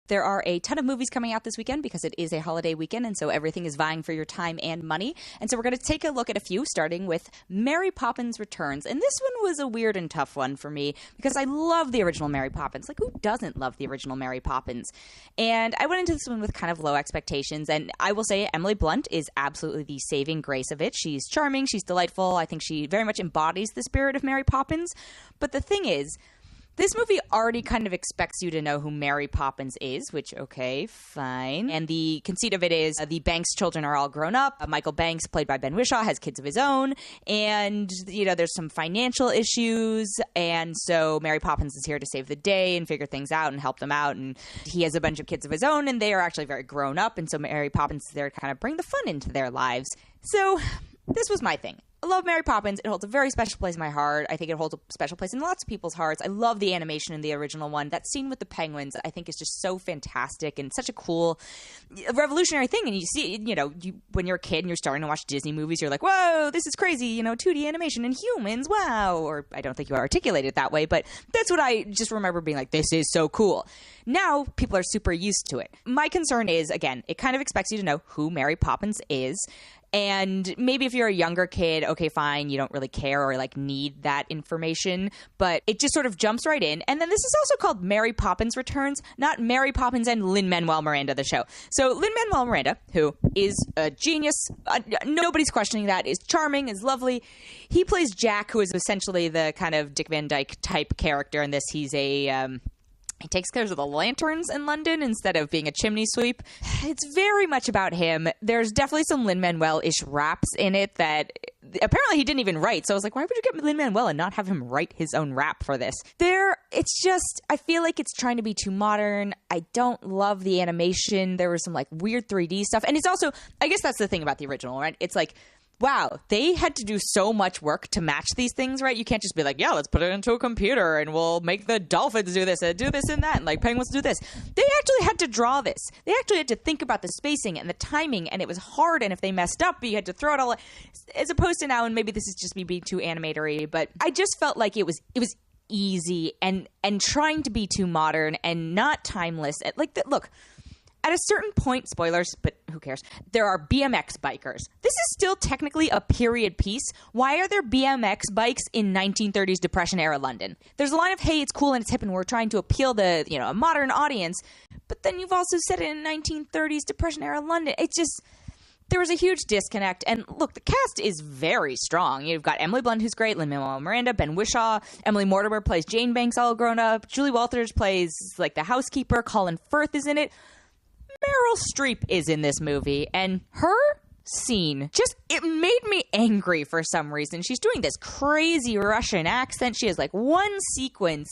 There are a ton of movies coming out this weekend because it is a holiday weekend, and so everything is vying for your time and money. And so we're going to take a look at a few, starting with Mary Poppins Returns. And this one was a weird and tough one for me because I love the original Mary Poppins. Like, who doesn't love the original Mary Poppins? And I went into this one with kind of low expectations. And I will say Emily Blunt is absolutely the saving grace of it. She's charming. She's delightful. I think she very much embodies the spirit of Mary Poppins. But the thing is, this movie already kind of expects you to know who Mary Poppins is, which, okay, fine. And the conceit of it is the Banks children are all grown up. Michael Banks, played by Ben Whishaw, has kids of his own. And, you know, there's some financial issues. And so Mary Poppins is here to save the day and figure things out and help them out. And he has a bunch of kids of his own, and they are actually very grown up. And so Mary Poppins is there to kind of bring the fun into their lives. So this was my thing. I love Mary Poppins. It holds a very special place in my heart. I think it holds a special place in lots of people's hearts. I love the animation in the original one. That scene with the penguins, I think, is just so fantastic and such a cool, revolutionary thing. And you see, you know, when you're a kid and you're starting to watch Disney movies, you're like, whoa, this is crazy, you know, 2D animation and humans, wow. Or I don't think you articulate it that way, but that's what I just remember being like, this is so cool. Now, people are super used to it. My concern is, again, it kind of expects you to know who Mary Poppins is. And maybe if you're a younger kid, okay, fine, you don't really care or like need that information, but it just sort of jumps right in. And then this is also called Mary Poppins Returns, not Mary Poppins and Lin-Manuel Miranda, the show. So Lin-Manuel Miranda, who is a genius, nobody's questioning that, is charming, is lovely. He plays Jack, who is essentially the kind of Dick Van Dyke type character in this. He's he takes care of the lanterns in London instead of being a chimney sweep. It's very much about him. There's definitely some Lin-Manuel-ish raps in it that apparently he didn't even write. So I was like, why would you get Lin-Manuel and not have him write his own rap for this? It's just, I feel like it's trying to be too modern. I don't love the animation. There was some like weird 3D stuff. And it's also, I guess that's the thing about the original, right? It's like, wow, they had to do so much work to match these things, right? You can't just be like, yeah, let's put it into a computer and we'll make the dolphins do this and that, and like penguins do this. They actually had to draw this. They actually had to think about the spacing and the timing, and it was hard, and if they messed up, you had to throw it all, as opposed to now, and maybe this is just me being too animatory, but I just felt like it was easy and trying to be too modern and not timeless. Look, at a certain point, spoilers, but who cares? There are BMX bikers. This is still technically a period piece. Why are there BMX bikes in 1930s Depression-era London? There's a line of, hey, it's cool and it's hip and we're trying to appeal to, you know, a modern audience. But then you've also said it in 1930s Depression-era London. It's just, there was a huge disconnect. And look, the cast is very strong. You've got Emily Blunt, who's great, Lin-Manuel Miranda, Ben Whishaw, Emily Mortimer plays Jane Banks all grown up, Julie Walters plays like the housekeeper, Colin Firth is in it. Meryl Streep is in this movie, and her scene it made me angry for some reason. She's doing this crazy Russian accent. She has like one sequence.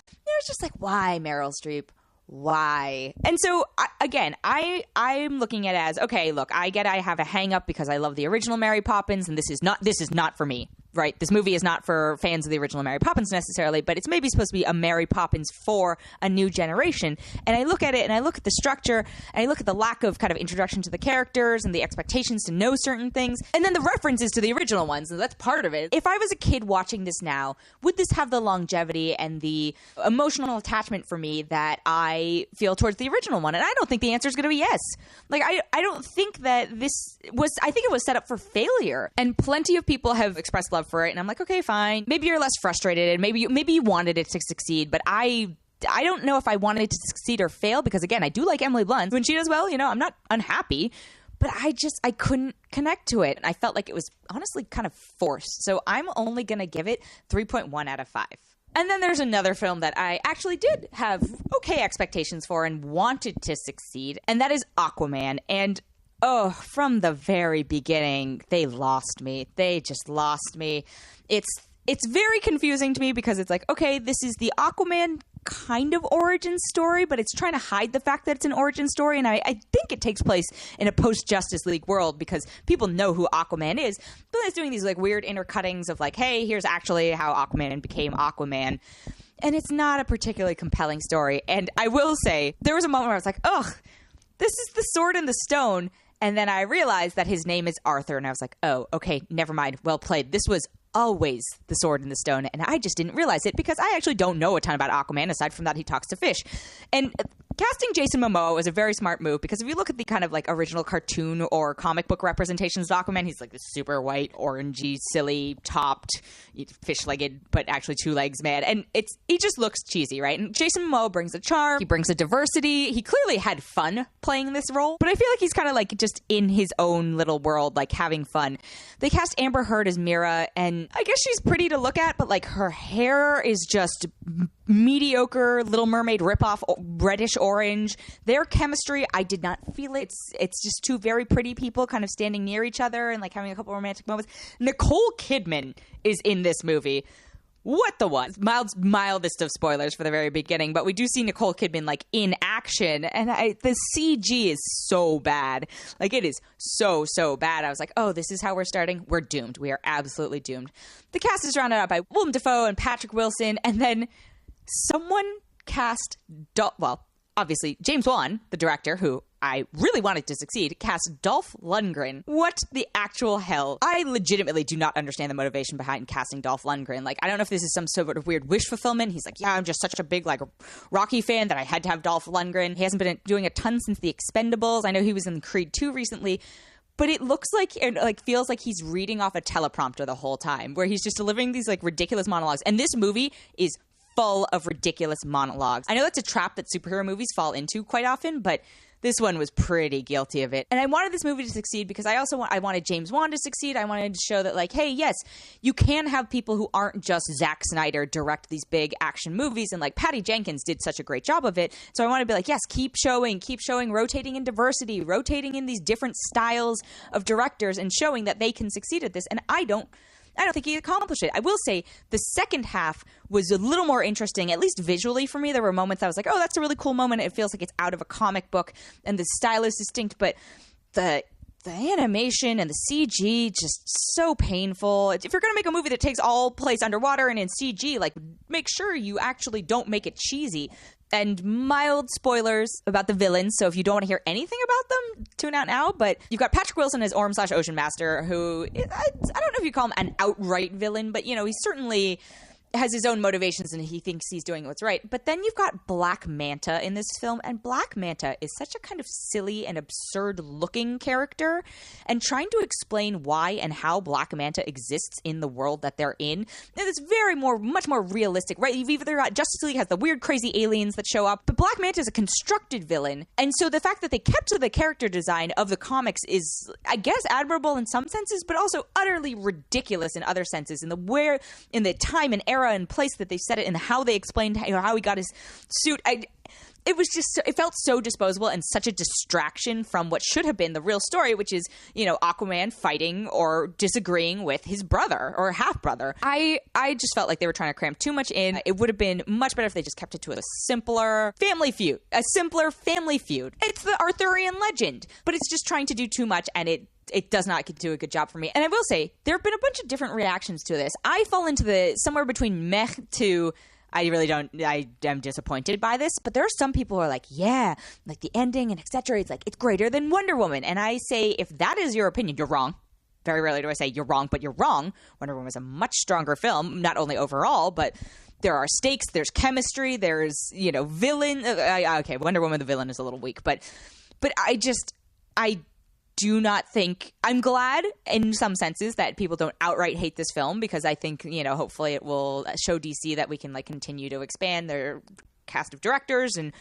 It's just like, why, Meryl Streep? Why? And so, I'm looking at it as, okay, look, I get I have a hang up because I love the original Mary Poppins, and this is not for me. Right, this movie is not for fans of the original Mary Poppins necessarily, but it's maybe supposed to be a Mary Poppins for a new generation. And I look at it and I look at the structure and I look at the lack of kind of introduction to the characters and the expectations to know certain things. And then the references to the original ones, and that's part of it. If I was a kid watching this now, would this have the longevity and the emotional attachment for me that I feel towards the original one? And I don't think the answer is going to be yes. Like, I don't think that I think it was set up for failure. And plenty of people have expressed love for it, and I'm like, okay, fine. Maybe you're less frustrated, and maybe you wanted it to succeed, but I don't know if I wanted it to succeed or fail, because again, I do like Emily Blunt. When she does well, you know, I'm not unhappy, but I couldn't connect to it. I felt like it was honestly kind of forced. So I'm only going to give it 3.1 out of 5. And then there's another film that I actually did have okay expectations for and wanted to succeed, and that is Aquaman. And oh, from the very beginning, they lost me. They just lost me. It's very confusing to me because it's like, okay, this is the Aquaman kind of origin story, but it's trying to hide the fact that it's an origin story. And I think it takes place in a post-Justice League world because people know who Aquaman is. But it's doing these like weird intercuttings of like, hey, here's actually how Aquaman became Aquaman. And it's not a particularly compelling story. And I will say, there was a moment where I was like, ugh, this is the Sword and the Stone. And then I realized that his name is Arthur, and I was like, oh, okay, never mind. Well played. This was always the sword in the stone, and I just didn't realize it because I actually don't know a ton about Aquaman aside from that he talks to fish. And casting Jason Momoa was a very smart move because if you look at the kind of like original cartoon or comic book representations of Aquaman, he's like this super white, orangey, silly, topped, fish-legged, but actually two legs man, and he just looks cheesy, right? And Jason Momoa brings a charm, he brings a diversity, he clearly had fun playing this role, but I feel like he's kind of like just in his own little world, like having fun. They cast Amber Heard as Mera, and I guess she's pretty to look at, but like her hair is just mediocre Little Mermaid ripoff, reddish orange. Their chemistry, I did not feel it. It's just two very pretty people kind of standing near each other and like having a couple romantic moments. Nicole Kidman is in this movie. What the what? Mildest of spoilers for the very beginning, but we do see Nicole Kidman like in action, and the CG is so bad. Like it is so bad. I was like, oh, this is how we're starting. We're doomed. We are absolutely doomed. The cast is rounded out by Willem Dafoe and Patrick Wilson, and then someone cast obviously James Wan, the director, who I really wanted to succeed, cast Dolph Lundgren. What the actual hell? I legitimately do not understand the motivation behind casting Dolph Lundgren. Like, I don't know if this is some sort of weird wish fulfillment. He's like, yeah, I'm just such a big, like, Rocky fan that I had to have Dolph Lundgren. He hasn't been doing a ton since The Expendables. I know he was in Creed 2 recently. But it looks like, it like feels like he's reading off a teleprompter the whole time, where he's just delivering these, like, ridiculous monologues. And this movie is full of ridiculous monologues. I know that's a trap that superhero movies fall into quite often, but this one was pretty guilty of it. And I wanted this movie to succeed because I wanted James Wan to succeed. I wanted to show that, like, hey, yes, you can have people who aren't just Zack Snyder direct these big action movies. And, like, Patty Jenkins did such a great job of it. So I want to be like, yes, keep showing, rotating in diversity, rotating in these different styles of directors and showing that they can succeed at this. And I don't think he accomplished it. I will say the second half was a little more interesting, at least visually for me. There were moments I was like, oh, that's a really cool moment. It feels like it's out of a comic book and the style is distinct, but the animation and the CG just so painful. If you're going to make a movie that takes all place underwater and in CG, like, make sure you actually don't make it cheesy. And mild spoilers about the villains, so if you don't want to hear anything about them, tune out now. But you've got Patrick Wilson as Orm/Ocean Master, who, I don't know if you call him an outright villain, but, you know, he certainly has his own motivations and he thinks he's doing what's right. But then you've got Black Manta in this film, and Black Manta is such a kind of silly and absurd looking character, and trying to explain why and how Black Manta exists in the world that they're in, it's much more realistic, right? You've either got Justice League has the weird crazy aliens that show up, but Black Manta is a constructed villain, and so the fact that they kept to the character design of the comics is, I guess, admirable in some senses, but also utterly ridiculous in other senses, in the time and era and place that they said it, and how they explained how he got his suit. It felt so disposable and such a distraction from what should have been the real story, which is, you know, Aquaman fighting or disagreeing with his brother or half brother. I just felt like they were trying to cram too much in. It would have been much better if they just kept it to a simpler family feud. It's the Arthurian legend, but it's just trying to do too much, and it does not do a good job for me. And I will say, there have been a bunch of different reactions to this. I fall into somewhere between meh to I am disappointed by this, but there are some people who are like, yeah, like the ending and etc. It's like, it's greater than Wonder Woman. And I say, if that is your opinion, you're wrong. Very rarely do I say you're wrong, but you're wrong. Wonder Woman is a much stronger film, not only overall, but there are stakes, there's chemistry, there's, you know, villain. Okay, Wonder Woman, the villain is a little weak, but I do not think, I'm glad in some senses that people don't outright hate this film, because I think, you know, hopefully it will show DC that we can, like, continue to expand their cast of directors and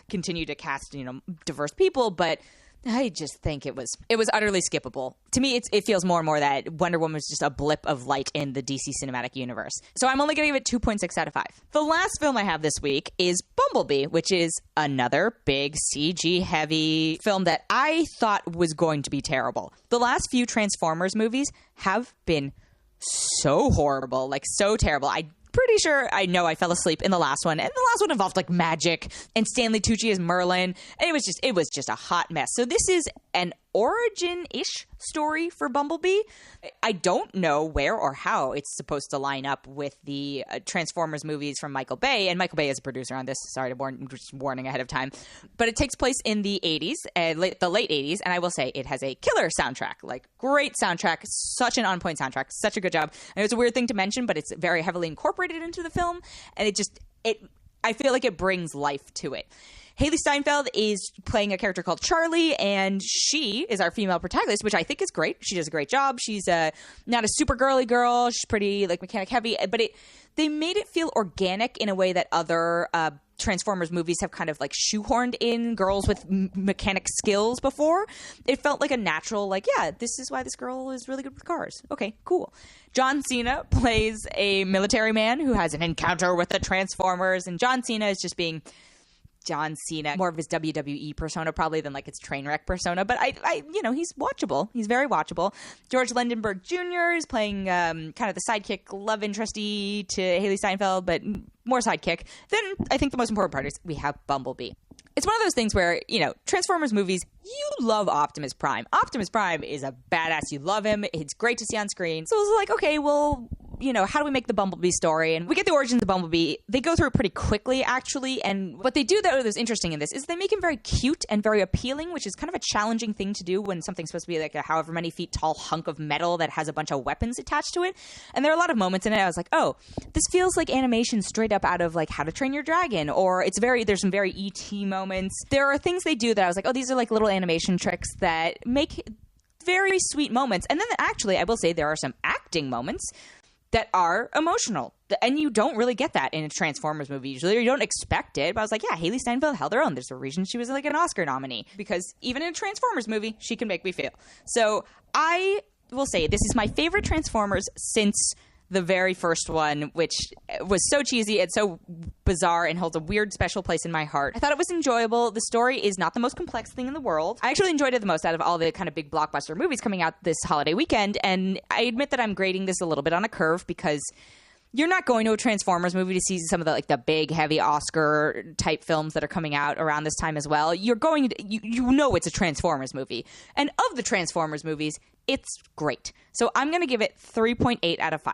continue to cast, you know, diverse people. But I just think it was utterly skippable. To me, it feels more and more that Wonder Woman was just a blip of light in the DC cinematic universe. So I'm only going to give it 2.6 out of 5. The last film I have this week is Bumblebee, which is another big CG-heavy film that I thought was going to be terrible. The last few Transformers movies have been so horrible, like so terrible. Pretty sure I know I fell asleep in the last one, and the last one involved like magic and Stanley Tucci as Merlin, and it was just a hot mess. So this is an origin-ish story for Bumblebee. I don't know where or how it's supposed to line up with the Transformers movies from Michael Bay, and Michael Bay is a producer on this. Sorry to warning ahead of time. But it takes place in the 80s, the late 80s, and I will say it has a killer soundtrack, like great soundtrack, such an on-point soundtrack, such a good job. And it's a weird thing to mention, but it's very heavily incorporated into the film, and I feel like it brings life to it. Hailee Steinfeld is playing a character called Charlie, and she is our female protagonist, which I think is great. She does a great job. She's not a super girly girl. She's pretty like mechanic heavy, but they made it feel organic in a way that other Transformers movies have kind of like shoehorned in girls with mechanic skills before. It felt like a natural, like, yeah, this is why this girl is really good with cars. Okay, cool. John Cena plays a military man who has an encounter with the Transformers, and John Cena is just being John Cena, more of his WWE persona probably than like its train wreck persona, but I he's watchable. He's very watchable. Jorge Lendeborg Jr. is playing kind of the sidekick, love interesty to Hailee Steinfeld, but more sidekick. Then I think the most important part is we have Bumblebee. It's one of those things where, Transformers movies, you love Optimus Prime. Optimus Prime is a badass. You love him. It's great to see on screen. So it was like, okay, well, how do we make the Bumblebee story? And we get the origins of Bumblebee. They go through it pretty quickly, actually. And what they do that was interesting in this is they make him very cute and very appealing, which is kind of a challenging thing to do when something's supposed to be like a however many feet tall hunk of metal that has a bunch of weapons attached to it. And there are a lot of moments in it I was like, oh, this feels like animation straight up out of like How to Train Your Dragon, or there's some very E.T. moments. There are things they do that I was like, oh, these are like little animation tricks that make very sweet moments. And then actually, I will say there are some acting moments that are emotional. And you don't really get that in a Transformers movie usually, or you don't expect it. But I was like, yeah, Hailee Steinfeld held her own. There's a reason she was like an Oscar nominee, because even in a Transformers movie, she can make me feel. So I will say this is my favorite Transformers since the very first one, which was so cheesy and so bizarre and holds a weird special place in my heart. I thought it was enjoyable. The story is not the most complex thing in the world. I actually enjoyed it the most out of all the kind of big blockbuster movies coming out this holiday weekend, and I admit that I'm grading this a little bit on a curve because you're not going to a Transformers movie to see some of the big heavy Oscar type films that are coming out around this time as well. You're going to, it's a Transformers movie, and of the Transformers movies, it's great. So I'm going to give it 3.8 out of 5.